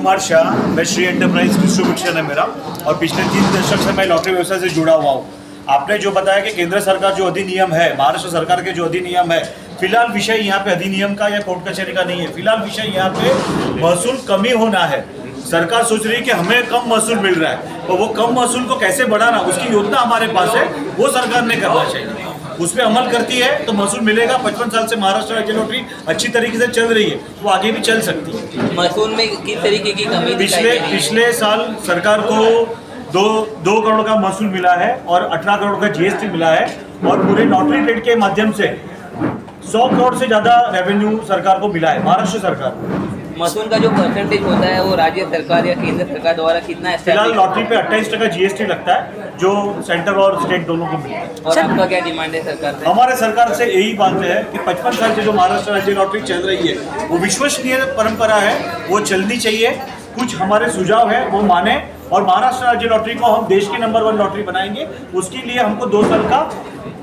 कुमार शाह, मैं Shri enterprise distribution है मेरा, और पिछले 3 दशक से मैं लॉटरी व्यवसाय से जुड़ा हुआ हूँ। आपने जो बताया कि केंद्र सरकार जो अधिनियम है, महाराष्ट्र सरकार के जो अधिनियम है, फिलहाल विषय यहाँ पे अधिनियम का या कोर्ट कचहरी का नहीं है। फिलहाल विषय यहाँ पे महसूल कमी होना है। सरकार सोच रही है कि हमें कम महसूल मिल रहा है, तो वो कम महसूल को कैसे बढ़ाना, उसकी योजना हमारे पास है, वो सरकार ने करना चाहिए। उस पर अमल करती है तो महसूल मिलेगा। 55 साल से महाराष्ट्र राज्य लॉटरी अच्छी तरीके से चल रही है, वो आगे भी चल सकती है। महसूल में किस तरीके की कमी पिछले साल सरकार को 2 करोड़ का महसूल मिला है और 18 करोड़ का जीएसटी मिला है, और पूरे लॉटरी ट्रेड के माध्यम से 100 करोड़ से ज्यादा रेवेन्यू सरकार को मिला है, महाराष्ट्र सरकार को। महसूल का जो परसेंटेज होता है वो राज्य सरकार या केंद्र सरकार द्वारा कितना है? फिलहाल लॉटरी पे 28% जीएसटी लगता है, जो सेंटर और स्टेट दोनों को मिलता है। और आपका क्या डिमांड है सरकार से? हमारे सरकार से यही बात है कि 55 साल से जो महाराष्ट्र राज्य लॉटरी चल रही है, वो विश्वसनीय परंपरा है, वो चलनी चाहिए। कुछ हमारे सुझाव है वो माने, और महाराष्ट्र राज्य लॉटरी को हम देश की नंबर 1 लॉटरी बनाएंगे। उसके लिए हमको 2 साल का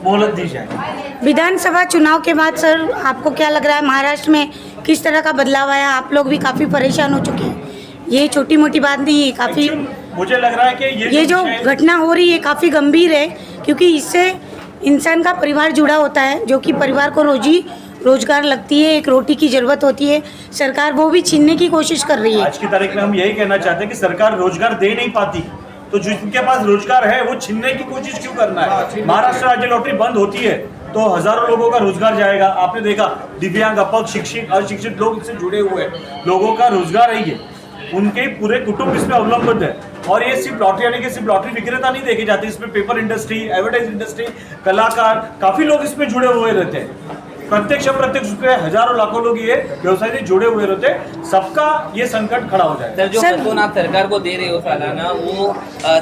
मोहलत दी जाए। विधानसभा चुनाव के बाद सर आपको क्या लग रहा है, महाराष्ट्र में किस तरह का बदलाव आया? आप लोग भी काफ़ी परेशान हो चुके हैं, ये छोटी मोटी बात नहीं है। काफ़ी मुझे लग रहा है कि ये जो घटना हो रही है काफ़ी गंभीर है, क्योंकि इससे इंसान का परिवार जुड़ा होता है, जो कि परिवार को रोजगार लगती है, एक रोटी की ज़रूरत होती है। सरकार वो भी छीनने की कोशिश कर रही है। आज की तारीख में हम यही कहना चाहते हैं कि सरकार रोजगार दे नहीं पाती, तो जिनके पास रोजगार है वो छीनने की कोशिश क्यों करना है? महाराष्ट्र राज्य लॉटरी बंद होती है तो हजारों लोगों का रोजगार जाएगा। आपने देखा दिव्यांग, अपंग, शिक्षित, अशिक्षित लोग इससे जुड़े हुए हैं, लोगों का रोजगार है ये, उनके पूरे कुटुंब इसमें अवलंबित है। और ये सिर्फ लॉटरी, यानी कि सिर्फ लॉटरी विक्रेता नहीं देखे जाते, इसमें पेपर इंडस्ट्री, एडवर्टाइज इंडस्ट्री, कलाकार, काफी लोग इसमें जुड़े हुए रहते हैं। प्रत्यक्ष अप्रत्यक्ष रूप से हजारों लाखों लोग ये व्यवसाय से जुड़े हुए रहते हैं। सबका ये संकट खड़ा हो जाए। सर, जो महसूल आप सरकार को दे रहे हो सालाना, वो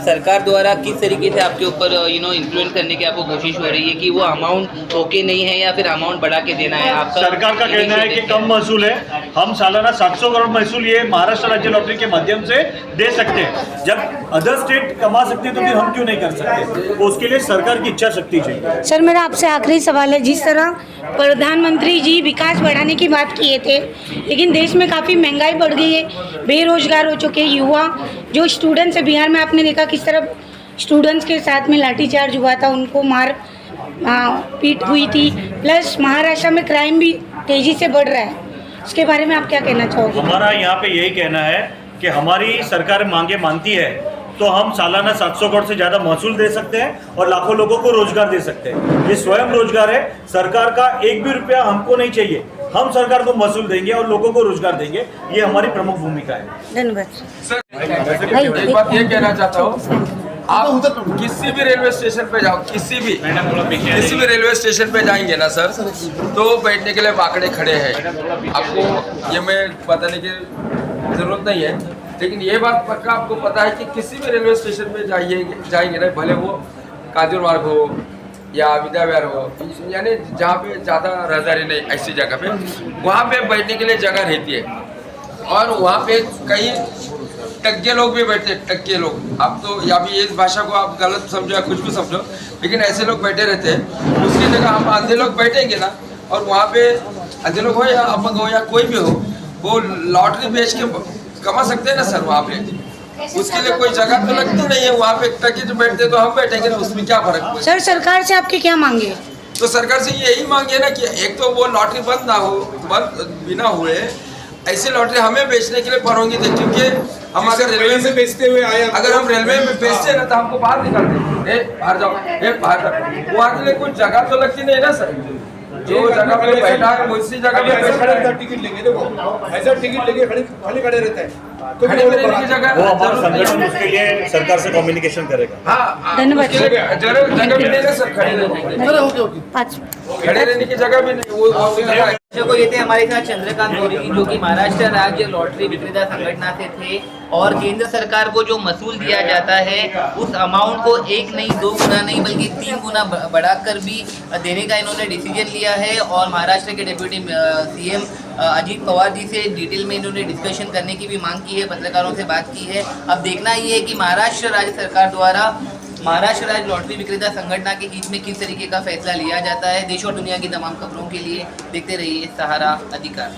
सरकार द्वारा किस तरीके से आपके ऊपर इन्फ्लुएंस करने की आपको कोशिश हो रही है कि वो अमाउंट ओके नहीं है या फिर अमाउंट बढ़ा के देना है? आपका सरकार का कहना है कि कम महसूल है, हम सालाना 700 करोड़ महसूल ये महाराष्ट्र राज्य लॉटरी के माध्यम से दे सकते हैं। जब अदर स्टेट कमा सकते हैं तो फिर हम क्यों नहीं कर सकते? तो उसके लिए सरकार की इच्छा शक्ति चाहिए। सर मेरा आपसे आखिरी सवाल है, जिस तरह प्रधानमंत्री जी विकास बढ़ाने की बात किए थे, लेकिन देश में काफ़ी महंगाई बढ़ गई है, बेरोजगार हो चुके युवा, जो स्टूडेंट्स है, बिहार में आपने देखा किस तरह स्टूडेंट्स के साथ में लाठीचार्ज हुआ था, उनको पीट हुई थी, प्लस महाराष्ट्र में क्राइम भी तेज़ी से बढ़ रहा है, उसके बारे में आप क्या कहना चाहोगे? हमारा यहाँ पे यही कहना है कि हमारी सरकार मांगे मानती है तो हम सालाना 700 करोड़ से ज़्यादा महसूल दे सकते हैं और लाखों लोगों को रोजगार दे सकते हैं। ये स्वयं रोजगार है, सरकार का 1 भी रुपया हमको नहीं चाहिए। हम सरकार को महसूल देंगे और लोगों को रोजगार देंगे, ये हमारी प्रमुख भूमिका है। धन्यवाद सर। एक बात ये कहना चाहता हूँ, आप किसी भी रेलवे स्टेशन पे जाओ, किसी भी रेलवे स्टेशन पे जाएंगे ना सर, तो बैठने के लिए बाकड़े खड़े हैं। आपको ये मैं बताने की जरूरत नहीं है, लेकिन ये बात पक्का आपको पता है कि किसी भी रेलवे स्टेशन पे जाएंगे ना, भले वो काजूर मार्ग हो या विद्या विहार हो, यानी जहाँ पे ज़्यादा रहदारी नहीं, ऐसी जगह पे वहाँ पे बैठने के लिए जगह रहती है। और वहाँ पे कई टक्के लोग भी बैठते हैं, टक्के लोग। आप तो या भी इस भाषा को आप गलत समझो या कुछ भी समझो, लेकिन ऐसे लोग बैठे रहते हैं। उसकी जगह हम अंधे लोग बैठेंगे ना, और वहाँ पे अंधे लोग हो या अपंग हो या कोई भी हो, वो लॉटरी बेच के कमा सकते हैं ना सर वहाँ पे। उसके लिए कोई जगह तो लगती नहीं है, वहाँ पे टके जो बैठते तो हम बैठेंगे ना, उसमें क्या फर्क पड़ेगा? सर सरकार से आपकी क्या मांगे? तो सरकार से यही मांगे ना कि एक तो वो लॉटरी बंद ना हो, बंद बिना हुए ऐसी लॉटरी हमें बेचने के लिए परवानगी दे, क्योंकि हम अगर रेलवे में बेचते हुए आए, अगर हम रेलवे में बेचते हैं ना तो हमको बाहर निकालते, बाहर जाओ, बाहर जाओ। वहाँ के लिए कुछ जगह तो लगती नहीं ना सर, जो जगह पे बैठा है उसी जगह पे टिकट लेंगे। देखो ऐसा टिकट लेके खाली खड़े रहते हैं, तो खड़े रहने की जगह वो हमारा संगठन उसके लिए सरकार से कम्युनिकेशन करेगा। हाँ, धन्यवाद। जगह भी नहीं ना सर, खड़े रहने की जगह भी नहीं। वो को ये थे हमारे साथ चंद्रकांत गौरी जी, जो कि महाराष्ट्र राज्य लॉटरी विक्रेता संगठन से थे, और केंद्र सरकार को जो महसूल दिया जाता है उस अमाउंट को 1 नहीं 2 गुना नहीं बल्कि 3 गुना बढ़ाकर भी देने का इन्होंने डिसीजन लिया है। और महाराष्ट्र के डिप्टी सीएम अजीत पवार जी से डिटेल में इन्होंने डिस्कशन करने की भी मांग की है, पत्रकारों से बात की है। अब देखना ये है कि महाराष्ट्र राज्य सरकार द्वारा महाराष्ट्र राज्य लॉटरी विक्रेता संगठन के हित में किस तरीके का फैसला लिया जाता है। देश और दुनिया की तमाम खबरों के लिए देखते रहिए सहारा अधिकार।